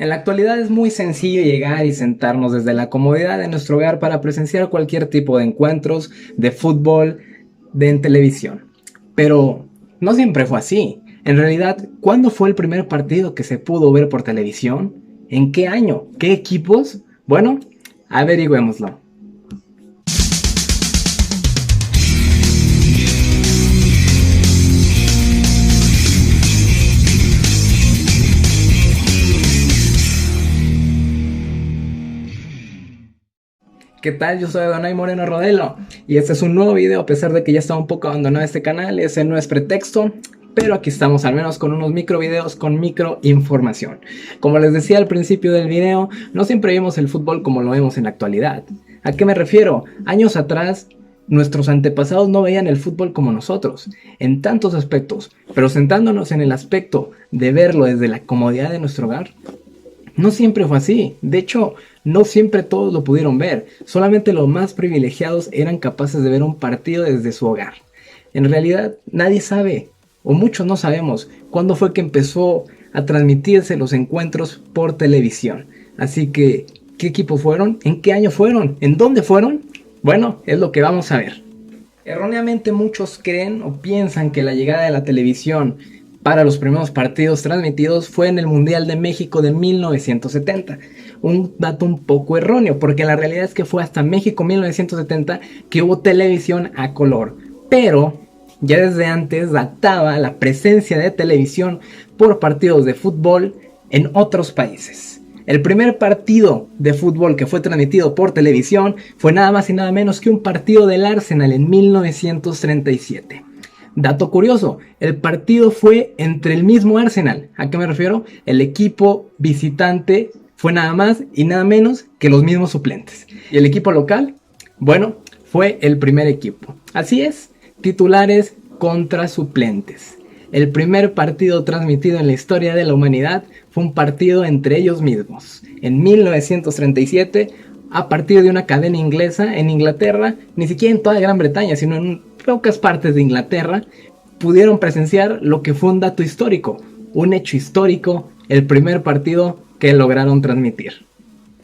En la actualidad es muy sencillo llegar y sentarnos desde la comodidad de nuestro hogar para presenciar cualquier tipo de encuentros, de fútbol, en televisión. Pero no siempre fue así. En realidad, ¿cuándo fue el primer partido que se pudo ver por televisión? ¿En qué año? ¿Qué equipos? Bueno, averigüémoslo. ¿Qué tal? Yo soy Adonai Moreno Rodelo y este es un nuevo video a pesar de que ya está un poco abandonado este canal. Ese no es pretexto, pero aquí estamos al menos con unos micro videos con micro información. Como les decía al principio del video, no siempre vimos el fútbol como lo vemos en la actualidad. ¿A qué me refiero? Años atrás nuestros antepasados no veían el fútbol como nosotros, en tantos aspectos, pero sentándonos en el aspecto de verlo desde la comodidad de nuestro hogar, no siempre fue así. De hecho, no siempre todos lo pudieron ver. Solamente los más privilegiados eran capaces de ver un partido desde su hogar. En realidad, nadie sabe, o muchos no sabemos, cuándo fue que empezó a transmitirse los encuentros por televisión. Así que, ¿qué equipo fueron? ¿En qué año fueron? ¿En dónde fueron? Bueno, es lo que vamos a ver. Erróneamente muchos creen o piensan que la llegada de la televisión para los primeros partidos transmitidos fue en el Mundial de México de 1970. Un dato un poco erróneo, porque la realidad es que fue hasta México 1970 que hubo televisión a color. Pero ya desde antes databa la presencia de televisión por partidos de fútbol en otros países. El primer partido de fútbol que fue transmitido por televisión fue nada más y nada menos que un partido del Arsenal en 1937. Dato curioso, el partido fue entre el mismo Arsenal. ¿A qué me refiero? El equipo visitante fue nada más y nada menos que los mismos suplentes. ¿Y el equipo local? Bueno, fue el primer equipo. Así es, titulares contra suplentes. El primer partido transmitido en la historia de la humanidad fue un partido entre ellos mismos. En 1937, a partir de una cadena inglesa en Inglaterra, ni siquiera en toda Gran Bretaña, sino en pocas partes de Inglaterra, pudieron presenciar lo que fue un dato histórico, un hecho histórico, el primer partido que lograron transmitir.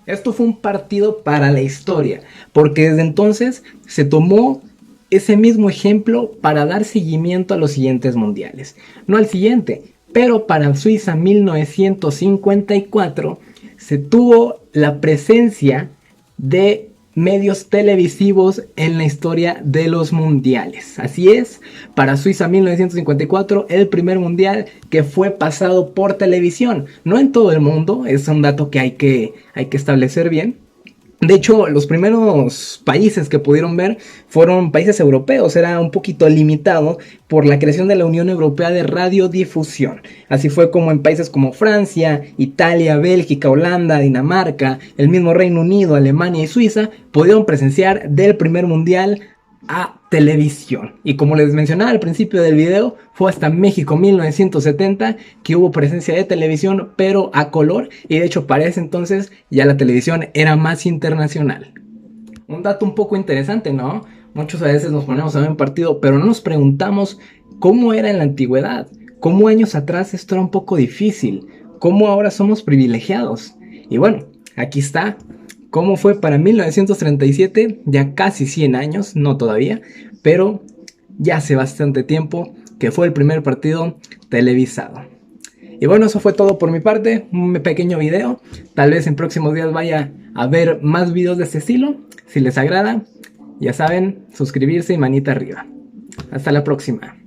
Esto fue un partido para la historia, porque desde entonces se tomó ese mismo ejemplo para dar seguimiento a los siguientes mundiales. No al siguiente, pero para Suiza 1954 se tuvo la presencia de medios televisivos en la historia de los mundiales. Así es, para Suiza 1954, el primer mundial que fue pasado por televisión. No en todo el mundo, es un dato que hay que establecer bien. De hecho, los primeros países que pudieron ver fueron países europeos. Era un poquito limitado por la creación de la Unión Europea de Radiodifusión. Así fue como en países como Francia, Italia, Bélgica, Holanda, Dinamarca, el mismo Reino Unido, Alemania y Suiza pudieron presenciar del primer mundial a televisión. Y como les mencionaba al principio del video, fue hasta México 1970 que hubo presencia de televisión, pero a color, y de hecho para ese entonces ya la televisión era más internacional. Un dato un poco interesante, ¿no? Muchos a veces nos ponemos a ver un partido, pero no nos preguntamos cómo era en la antigüedad, cómo años atrás esto era un poco difícil, cómo ahora somos privilegiados. Y bueno, aquí está. ¿Cómo fue para 1937? Ya casi 100 años, no todavía, pero ya hace bastante tiempo que fue el primer partido televisado. Y bueno, eso fue todo por mi parte, un pequeño video. Tal vez en próximos días vaya a ver más videos de este estilo. Si les agrada, ya saben, suscribirse y manita arriba. Hasta la próxima.